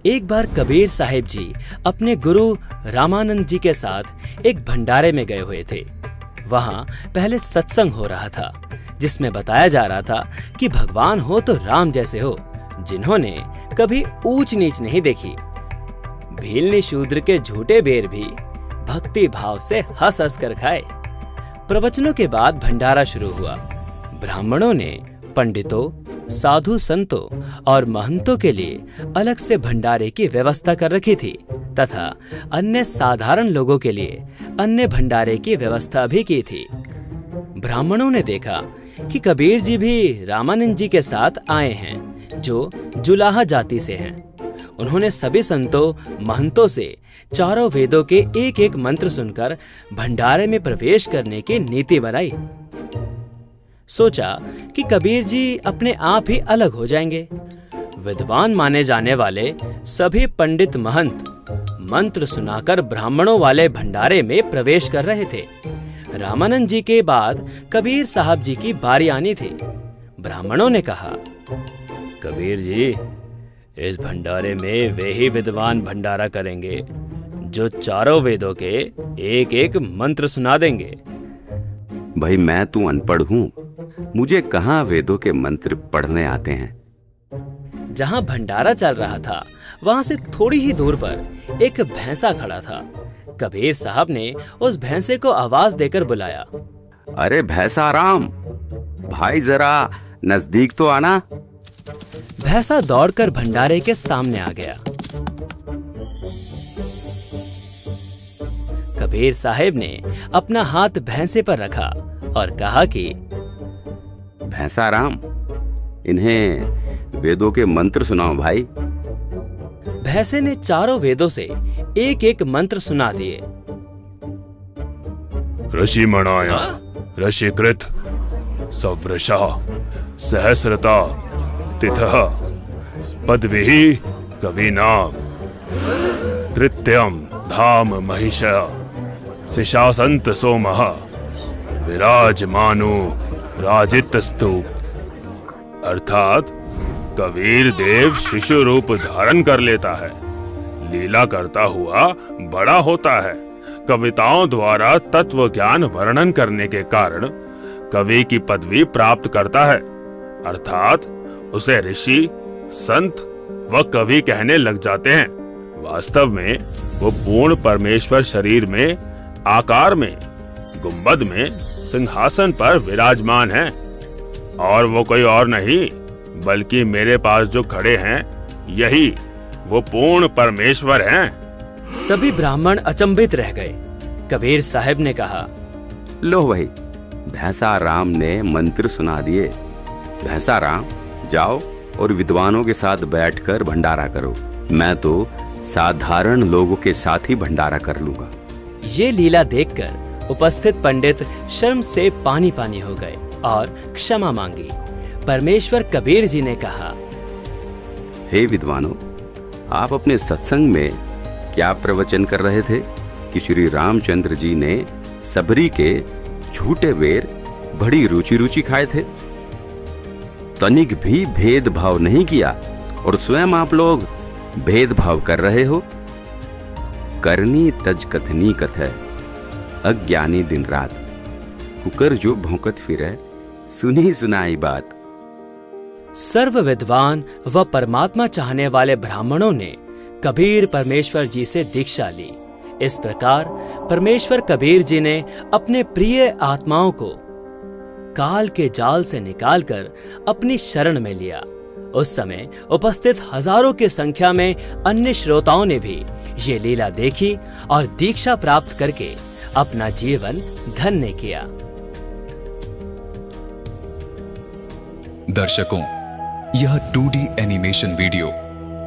एक बार कबीर साहिब जी अपने गुरु रामानंद जी के साथ एक भंडारे में गए हुए थे। वहां पहले सत्संग हो रहा था, जिसमें बताया जा रहा था कि भगवान हो तो राम जैसे हो, जिन्होंने कभी ऊंच नीच नहीं देखी। भीलनी शूद्र के झूठे बेर भी भक्ति भाव से हंस हंस कर खाए। प्रवचनों के बाद भंडारा शुरू हुआ। ब्राह्मणों ने पंडितों, साधु संतों और महंतों के लिए अलग से भंडारे की व्यवस्था कर रखी थी तथा अन्य साधारण लोगों के लिए अन्य भंडारे की व्यवस्था भी की थी। ब्राह्मणों ने देखा कि कबीर जी भी रामानंद जी के साथ आए हैं, जो जुलाहा जाति से हैं। उन्होंने सभी संतों, महंतों से चारों वेदों के एक एक मंत्र सुनकर भंडारे में प्रवेश करने की नीति बनाई। सोचा कि कबीर जी अपने आप ही अलग हो जाएंगे। विद्वान माने जाने वाले सभी पंडित महंत मंत्र सुनाकर ब्राह्मणों वाले भंडारे में प्रवेश कर रहे थे। रामानंद जी के बाद कबीर साहब जी की बारी आनी थी। ब्राह्मणों ने कहा, कबीर जी, इस भंडारे में वे ही विद्वान भंडारा करेंगे जो चारों वेदों के एक एक मंत्र सुना देंगे। भाई, मैं तू अनपढ़ हूँ, मुझे कहाँ वेदों के मंत्र पढ़ने आते हैं। जहाँ भंडारा चल रहा था वहाँ से थोड़ी ही दूर पर एक भैंसा खड़ा था। कबीर साहब ने उस भैंसे को आवाज देकर बुलाया, अरे भैंसा राम, भाई जरा नजदीक तो आना। भैंसा दौड़कर भंडारे के सामने आ गया। कबीर साहब ने अपना हाथ भैंसे पर रखा और कहा कि भैंसा राम, इन्हें वेदों के मंत्र सुनाओ भाई। भैंसे ने चारों वेदों से एक एक मंत्र सुना दिए। ऋषि मणाया, ऋषिकृत, सवृषा, सहस्रता, तिथः, पदविहि, कविनाम, तृतीयम, धाम महिषा, शिशासंत सोमः, विराजमानो राजितस्तु। अर्थात कबीर देव शिशु रूप धारण कर लेता है, लीला करता हुआ बड़ा होता है, कविताओं द्वारा तत्व ज्ञान वर्णन करने के कारण कवि की पदवी प्राप्त करता है। अर्थात उसे ऋषि, संत व कवि कहने लग जाते हैं। वास्तव में वो पूर्ण परमेश्वर शरीर में, आकार में, गुंबद में, सिंहासन पर विराजमान है, और वो कोई और नहीं बल्कि मेरे पास जो खड़े हैं यही वो पूर्ण परमेश्वर हैं। सभी ब्राह्मण अचंभित रह गए। कबीर साहब ने कहा, लो भाई, भैंसा राम ने मंत्र सुना दिए। भैंसा राम, जाओ और विद्वानों के साथ बैठकर भंडारा करो। मैं तो साधारण लोगों के साथ ही भंडारा कर लूंगा। ये लीला देखकर उपस्थित पंडित शर्म से पानी पानी हो गए और क्षमा मांगी। परमेश्वर कबीर जी ने कहा, हे विद्वानों, आप अपने सत्संग में क्या प्रवचन कर रहे थे कि श्री रामचंद्र जी ने सबरी के झूठे बेर बड़ी रुचि रुचि खाए थे। तनिक भी भेदभाव नहीं किया और स्वयं आप लोग भेदभाव कर रहे हो। करनी तज कथनी कथै, अज्ञानी दिन रात, कुकर जो भौंकत फिरे, सुनी सुनाई बात। सर्व विद्वान व परमात्मा चाहने वाले ब्राह्मणों ने कबीर परमेश्वर जी से दीक्षा ली। इस प्रकार परमेश्वर कबीर जी ने अपने प्रिय आत्माओं को काल के जाल से निकालकर अपनी शरण में लिया। उस समय उपस्थित हजारों की संख्या में अन्य श्रोताओं ने भी ये लीला देखी और दीक्षा प्राप्त करके अपना जीवन धन्य किया। दर्शकों, यह 2D एनिमेशन वीडियो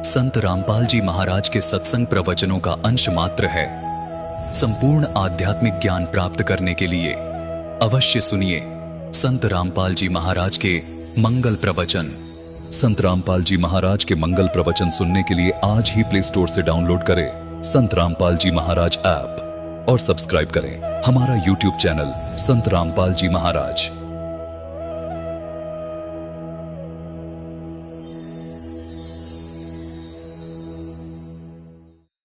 संत रामपाल जी महाराज के सत्संग प्रवचनों का अंश मात्र है। संपूर्ण आध्यात्मिक ज्ञान प्राप्त करने के लिए अवश्य सुनिए संत रामपाल जी महाराज के मंगल प्रवचन। संत रामपाल जी महाराज के मंगल प्रवचन सुनने के लिए आज ही प्ले स्टोर से डाउनलोड करें संत रामपाल जी महाराज ऐप और सब्सक्राइब करें हमारा YouTube चैनल संत रामपाल जी महाराज।